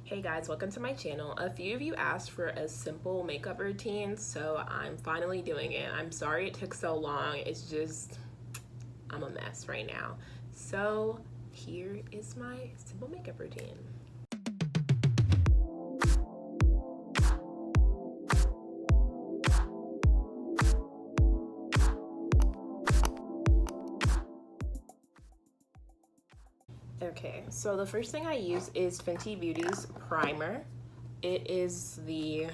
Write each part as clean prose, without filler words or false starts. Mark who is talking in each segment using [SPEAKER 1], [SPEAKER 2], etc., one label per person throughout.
[SPEAKER 1] Hey guys, welcome to my channel. A few of you asked for a simple makeup routine, so I'm finally doing it. I'm sorry it took so long. It's just, I'm a mess right now. So here is my simple makeup routine. Okay, so the first thing I use is Fenty Beauty's primer. It is the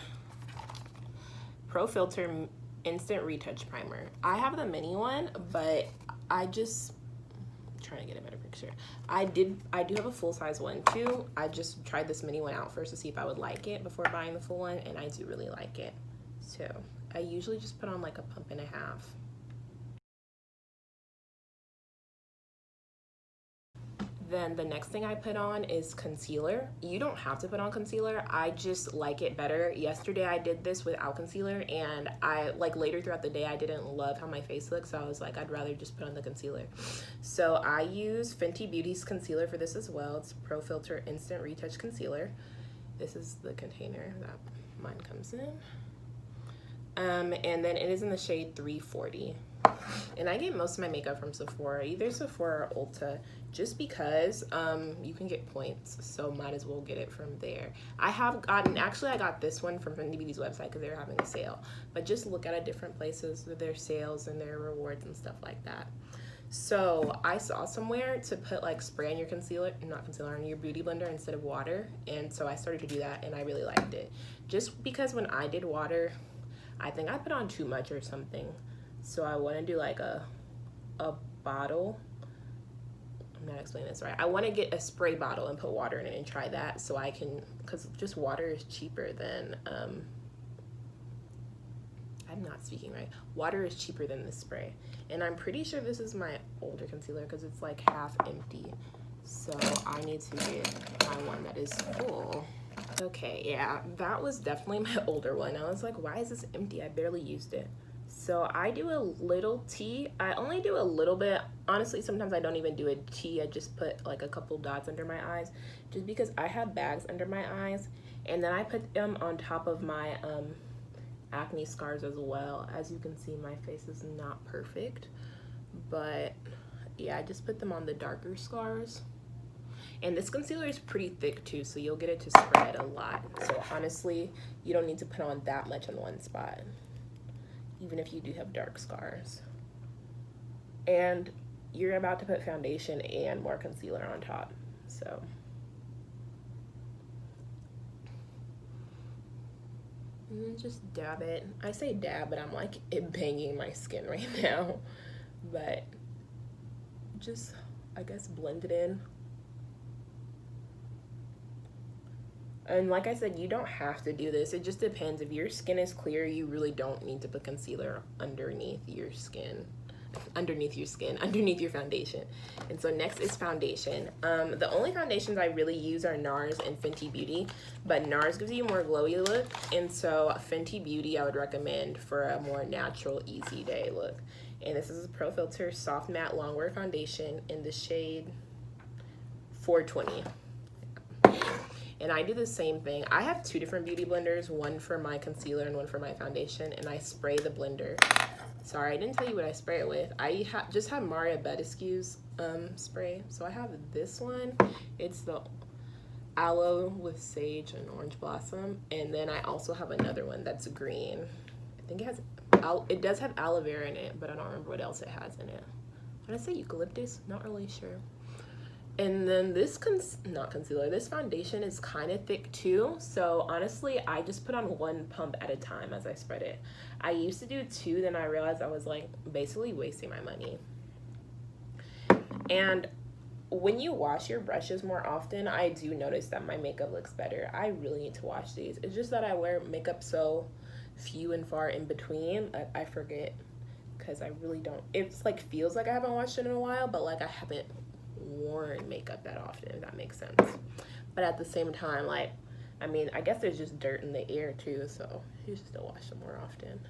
[SPEAKER 1] Pro Filt'r Instant Retouch Primer. I have the mini one, but I'm trying to get a better picture. I do have a full-size one too. I just tried this mini one out first to see if I would like it before buying the full one, and I do really like it. So I usually just put on like a pump and a half. Then the next thing I put on is concealer. You don't have to put on concealer. I just like it better. Yesterday I did this without concealer, and later throughout the day I didn't love how my face looked, so I was like, I'd rather just put on the concealer. So I use Fenty Beauty's concealer for this as well. It's Pro Filt'r Instant Retouch Concealer. This is the container that mine comes in. And then it is in the shade 340. And I get most of my makeup from Sephora, either Sephora or Ulta, just because you can get points, so might as well get it from there. I got this one from Fenty Beauty's website because they were having a sale, but just look at different places with their sales and their rewards and stuff like that. So I saw somewhere to put like spray on your on your beauty blender instead of water, and so I started to do that, and I really liked it. Just because when I did water, I think I put on too much or something. So I want to do like a bottle. I'm not explaining this right. I want to get a spray bottle and put water in it and try that, so I can, because just water is cheaper than, I'm not speaking right. Water is cheaper than the spray. And I'm pretty sure this is my older concealer because it's like half empty. So I need to get my one that is full. Okay, yeah, that was definitely my older one. I was like, why is this empty? I barely used it. So I do a little tea. I only do a little bit. Honestly, sometimes I don't even do a tea. I just put like a couple dots under my eyes just because I have bags under my eyes. And then I put them on top of my acne scars as well. As you can see, my face is not perfect. But yeah, I just put them on the darker scars. And this concealer is pretty thick too, so you'll get it to spread a lot. So honestly, you don't need to put on that much on one spot, even if you do have dark scars. And you're about to put foundation and more concealer on top, so. And then just dab it. I say dab, but I'm like it banging my skin right now. But just, I guess, blend it in. And like I said, you don't have to do this. It just depends. If your skin is clear, you really don't need to put concealer underneath your foundation. And so next is foundation. The only foundations I really use are NARS and Fenty Beauty, but NARS gives you a more glowy look, and so Fenty Beauty I would recommend for a more natural, easy day look. And this is a Pro Filt'r Soft Matte Longwear Foundation in the shade 420. And I do the same thing. I have two different beauty blenders, one for my concealer and one for my foundation, and I spray the blender. Sorry, I didn't tell you what I spray it with. I just have Badescu's spray. So I have this one. It's the Aloe with Sage and Orange Blossom. And then I also have another one that's green. I think it does have aloe vera in it, but I don't remember what else it has in it. Did I say eucalyptus? Not really sure. And then this this foundation is kind of thick too. So honestly, I just put on one pump at a time as I spread it. I used to do two, then I realized I was like basically wasting my money. And when you wash your brushes more often, I do notice that my makeup looks better. I really need to wash these. It's just that I wear makeup so few and far in between, I forget, because I really don't. It's like feels like I haven't washed it in a while, but like I haven't worn makeup that often, if that makes sense. But at the same time, like, I mean, I guess there's just dirt in the air too, so you should still wash them more often.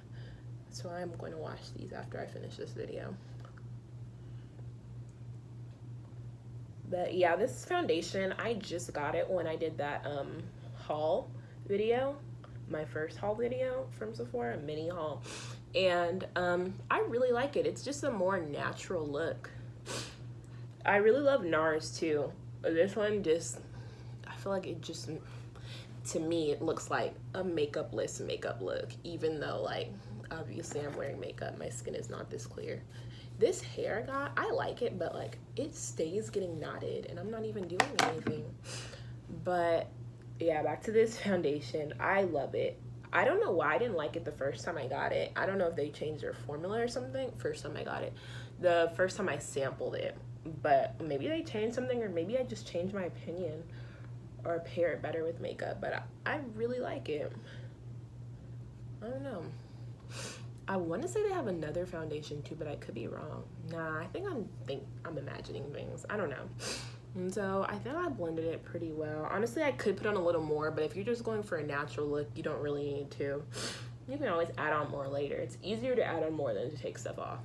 [SPEAKER 1] So I'm going to wash these after I finish this video. But yeah, this foundation, I just got it when I did that haul video, my first haul video from Sephora, a mini haul. And I really like it. It's just a more natural look. I really love NARS too. This one just, I feel like it just, to me, it looks like a makeup-less makeup look, even though, like, obviously I'm wearing makeup. My skin is not this clear. This hair I got, I like it, but, like, it stays getting knotted, and I'm not even doing anything. But, yeah, back to this foundation. I love it. I don't know why I didn't like it the first time I got it. I don't know if they changed their formula or something. First time I got it. The first time I sampled it. But maybe they changed something, or maybe I just changed my opinion or pair it better with makeup. But I really like it. I don't know. I want to say they have another foundation too, but I could be wrong. Nah, I think I'm imagining things. I don't know. And so I think I blended it pretty well. Honestly, I could put on a little more, but if you're just going for a natural look, you don't really need to. You can always add on more later. It's easier to add on more than to take stuff off.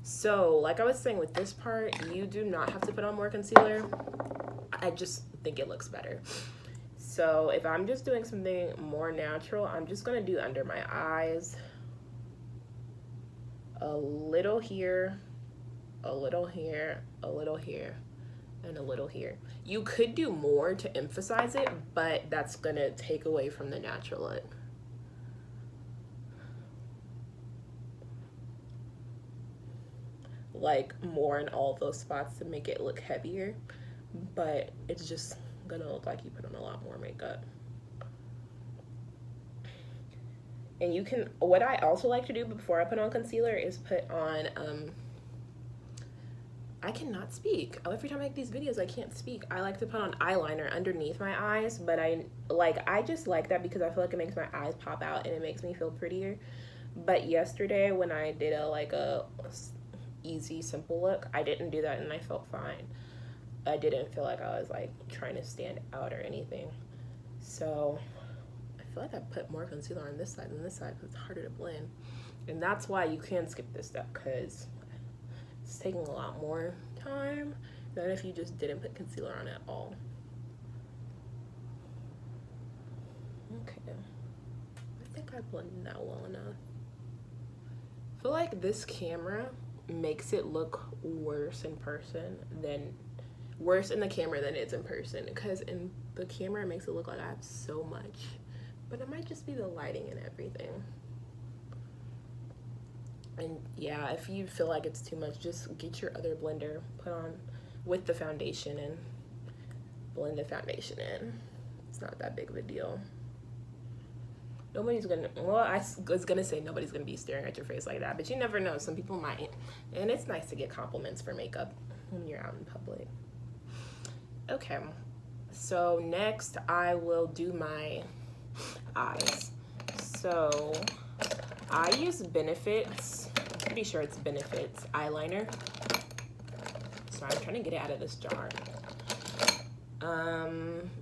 [SPEAKER 1] So, like I was saying with this part, you do not have to put on more concealer. I just think it looks better. So, if I'm just doing something more natural, I'm just going to do under my eyes. A little here, a little here, a little here, and a little here. You could do more to emphasize it, but that's going to take away from the natural look. Like more in all those spots to make it look heavier, but it's just gonna look like you put on a lot more makeup. And you can, what I also like to do before I put on concealer is put on I cannot speak. Every time I make these videos I can't speak. I like to put on eyeliner underneath my eyes, but I just like that because I feel like it makes my eyes pop out and it makes me feel prettier. But yesterday when I did a easy simple look, I didn't do that and I felt fine. I didn't feel like I was like trying to stand out or anything. So I feel like I put more concealer on this side than this side because it's harder to blend, and that's why you can skip this step because it's taking a lot more time than if you just didn't put concealer on at all. Okay, I think I blended that well enough. I feel like this camera makes it look worse in person than worse in the camera than it's in person, because in the camera it makes it look like I have so much, but it might just be the lighting and everything. And yeah, if you feel like it's too much, just get your other blender, put on with the foundation and blend the foundation in. It's not that big of a deal. Nobody's gonna, well, I was gonna say nobody's gonna be staring at your face like that, but you never know, some people might. And it's nice to get compliments for makeup when you're out in public. Okay, so next I will do my eyes. So I use Benefits, I'm pretty sure it's Benefits eyeliner. Sorry, I'm trying to get it out of this jar.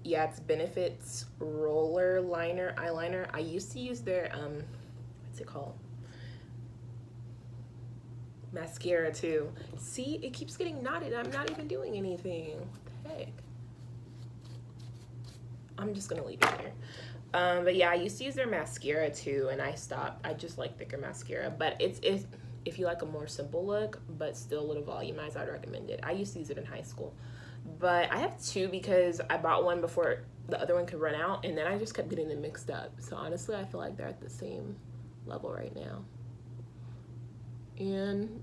[SPEAKER 1] Yeah, it's Benefits roller liner eyeliner. I used to use their what's it called, mascara too. See, it keeps getting knotted. I'm not even doing anything. What the heck? I'm just gonna leave it there. But yeah, I used to use their mascara too, and I stopped. I just like thicker mascara, but it's if you like a more simple look but still a little volumized, I'd recommend it. I used to use it in high school. But I have two because I bought one before the other one could run out, and then I just kept getting them mixed up. So honestly, I feel like they're at the same level right now. And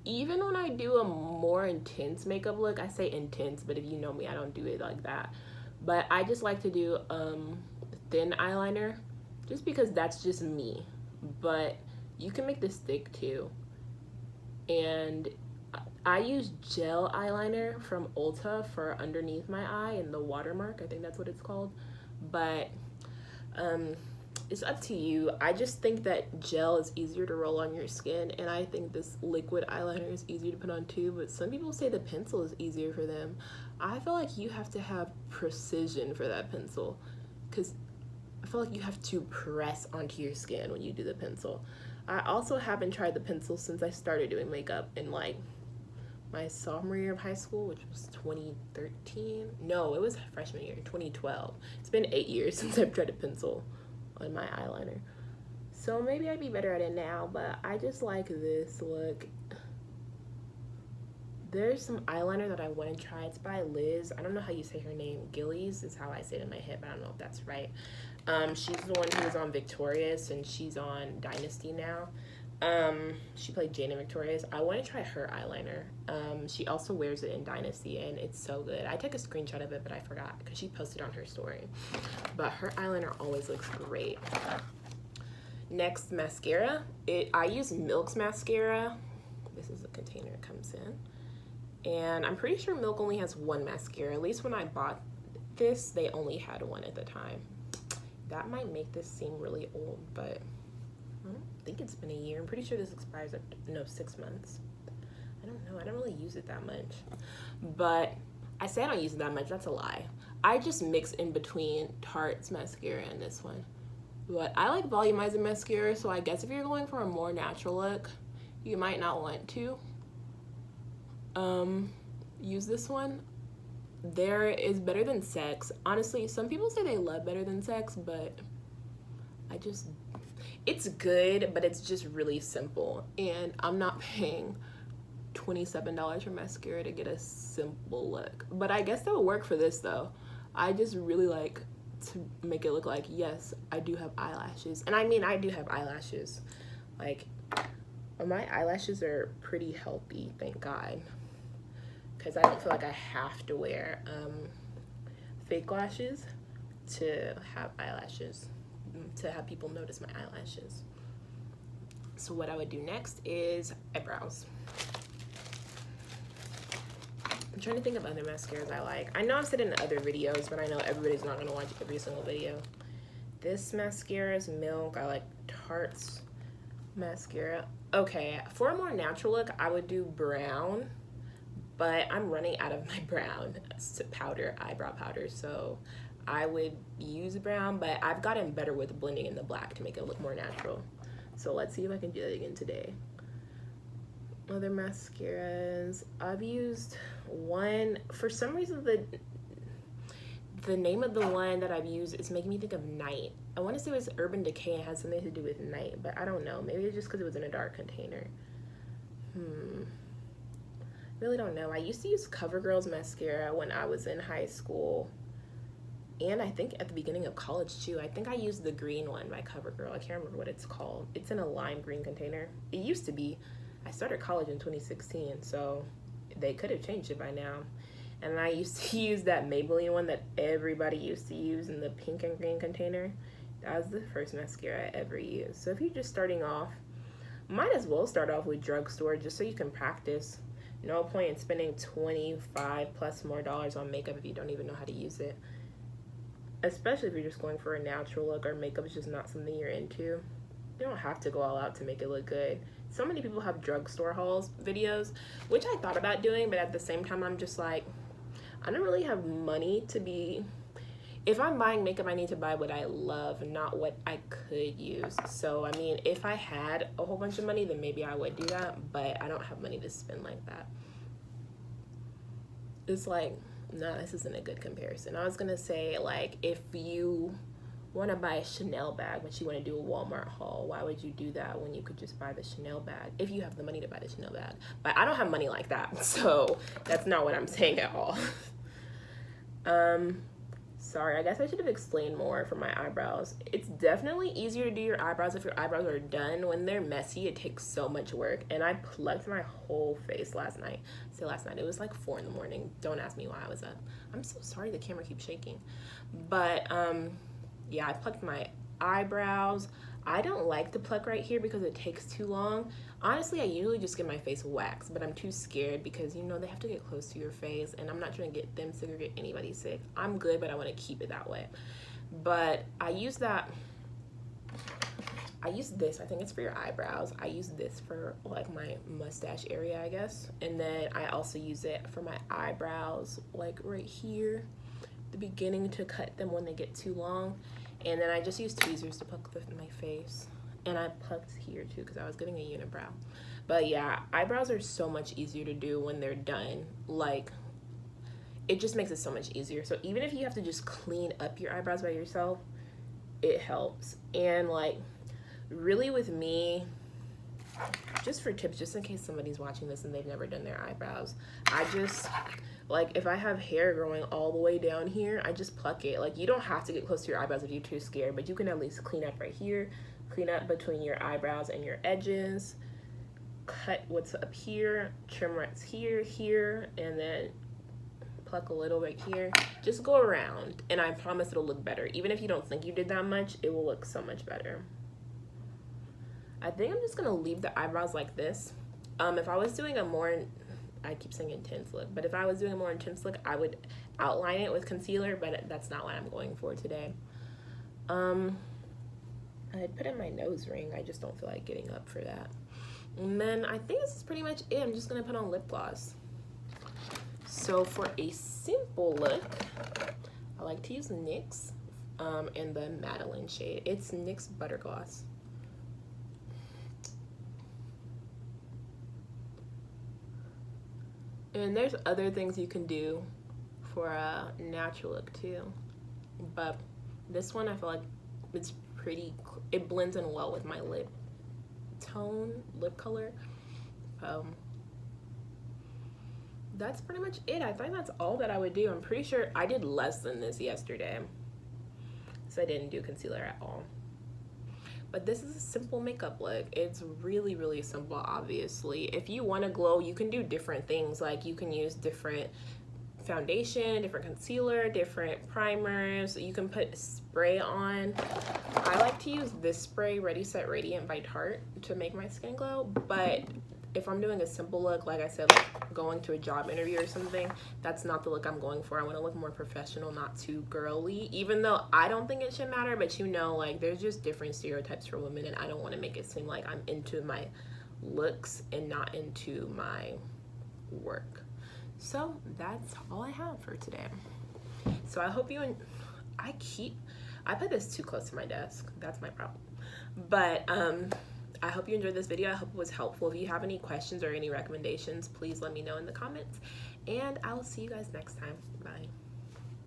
[SPEAKER 1] even when I do a more intense makeup look, I say intense, but if you know me, I don't do it like that. But I just like to do thin eyeliner just because that's just me. But you can make this thick too. And I use gel eyeliner from Ulta for underneath my eye and the watermark. I think that's what it's called. But it's up to you. I just think that gel is easier to roll on your skin, and I think this liquid eyeliner is easier to put on too, but some people say the pencil is easier for them. I feel like you have to have precision for that pencil, because I feel like you have to press onto your skin when you do the pencil. I also haven't tried the pencil since I started doing makeup in like my sophomore year of high school, which was 2013. No, it was freshman year, 2012. It's been 8 years since I've tried a pencil on my eyeliner. So maybe I'd be better at it now, but I just like this look. There's some eyeliner that I want to try. It's by Liz. I don't know how you say her name. Gillies is how I say it in my head, but I don't know if that's right. She's the one who was on Victorious, and she's on Dynasty now. She played Jane in Victorious. I want to try her eyeliner. She also wears it in Dynasty, and it's so good. I took a screenshot of it, but I forgot because she posted on her story. But her eyeliner always looks great. Next, mascara. I use Milk's mascara. This is the container it comes in. And I'm pretty sure Milk only has one mascara. At least when I bought this, they only had one at the time. That might make this seem really old, but I don't think it's been a year. I'm pretty sure this expires at, no, 6 months. I don't know. I don't really use it that much. But I say I don't use it that much. That's a lie. I just mix in between Tarte's mascara and this one. But I like volumizing mascara, so I guess if you're going for a more natural look, you might not want to use this one. There is Better Than Sex. Honestly, some people say they love Better Than Sex, but it's good, but it's just really simple. And I'm not paying $27 for mascara to get a simple look. But I guess that would work for this though. I just really like to make it look like, yes, I do have eyelashes. And I mean, I do have eyelashes. Like, my eyelashes are pretty healthy, thank God. Because I don't feel like I have to wear fake lashes to have eyelashes, to have people notice my eyelashes. So what I would do next is eyebrows. I'm trying to think of other mascaras I like. I know I've said it in other videos, but I know everybody's not going to watch every single video. This mascara is Milk. I like Tarte's mascara. Okay, for a more natural look, I would do brown. But I'm running out of my brown powder, eyebrow powder, so I would use brown, but I've gotten better with blending in the black to make it look more natural. So let's see if I can do that again today. Other mascaras. I've used one, for some reason the name of the one that I've used is making me think of Night. I want to say it was Urban Decay and had something to do with night, but I don't know. Maybe it's just because it was in a dark container. Really don't know. I used to use CoverGirl's mascara when I was in high school, and I think at the beginning of college too. I think I used the green one by CoverGirl. I can't remember what it's called. It's in a lime green container. It used to be. I started college in 2016, so they could have changed it by now. And I used to use that Madeline one that everybody used to use in the pink and green container. That was the first mascara I ever used. So if you're just starting off, might as well start off with drugstore just so you can practice. No point in spending $25 plus more on makeup if you don't even know how to use it. Especially if you're just going for a natural look or makeup is just not something you're into. You don't have to go all out to make it look good. So many people have drugstore hauls videos, which I thought about doing, but at the same time, I'm just like, I don't really have money to be... If I'm buying makeup, I need to buy what I love, not what I could use. So, I mean, if I had a whole bunch of money, then maybe I would do that, but I don't have money to spend like that. It's like, no, this isn't a good comparison. I was gonna say, like, if you want to buy a Chanel bag, but you want to do a Walmart haul, why would you do that when you could just buy the Chanel bag, if you have the money to buy the Chanel bag? But I don't have money like that, so that's not what I'm saying at all. Sorry, I guess I should have explained more for my eyebrows. It's definitely easier to do your eyebrows if your eyebrows are done. When they're messy, it takes so much work. And I plucked my whole face last night. It was like 4 in the morning. Don't ask me why I was up. I'm so sorry the camera keeps shaking. But yeah, I plucked my eyebrows. I don't like to pluck right here because it takes too long. Honestly, I usually just get my face waxed, but I'm too scared because, you know, they have to get close to your face, and I'm not trying to get them sick or get anybody sick. I'm good, but I want to keep it that way. But I use this, I think it's for your eyebrows. I use this for like my mustache area, I guess. And then I also use it for my eyebrows, like right here, the beginning, to cut them when they get too long. And then I just use tweezers to pluck my face. And I plucked here too because I was getting a unibrow. But yeah, eyebrows are so much easier to do when they're done. Like, it just makes it so much easier. So even if you have to just clean up your eyebrows by yourself, it helps. And like, really with me, just for tips, just in case somebody's watching this and they've never done their eyebrows, I just, like, if I have hair growing all the way down here, I just pluck it. Like, you don't have to get close to your eyebrows if you're too scared, but you can at least clean up right here, clean up between your eyebrows and your edges, cut what's up here, trim what's here, and then pluck a little right here. Just go around, and I promise it'll look better. Even if you don't think you did that much, it will look so much better. I think I'm just gonna leave the eyebrows like this. If I was doing a more, I keep saying intense look, but if I was doing a more intense look, I would outline it with concealer, but that's not what I'm going for today. I put in my nose ring, I just don't feel like getting up for that. And then I think this is pretty much it. I'm just gonna put on lip gloss. So for a simple look, I like to use NYX in the Madeline shade. It's NYX Butter Gloss. And there's other things you can do for a natural look too. But this one, I feel like it's pretty, it blends in well with my lip tone, lip color. That's pretty much it. I think that's all that I would do. I'm pretty sure I did less than this yesterday, so I didn't do concealer at all. But this is a simple makeup look. It's really, really simple, obviously. If you want to glow, you can do different things. Like, you can use different foundation, different concealer, different primers. You can put spray on. I like to use this spray, Ready Set Radiant by Tarte, to make my skin glow. But if I'm doing a simple look, like I said, like going to a job interview or something, that's not the look I'm going for. I want to look more professional, not too girly, even though I don't think it should matter. But you know, like, there's just different stereotypes for women, and I don't want to make it seem like I'm into my looks and not into my work. So that's all I have for today. So I hope you, I put this too close to my desk. That's my problem. But I hope you enjoyed this video. I hope it was helpful. If you have any questions or any recommendations, please let me know in the comments. And I will see you guys next time. Bye.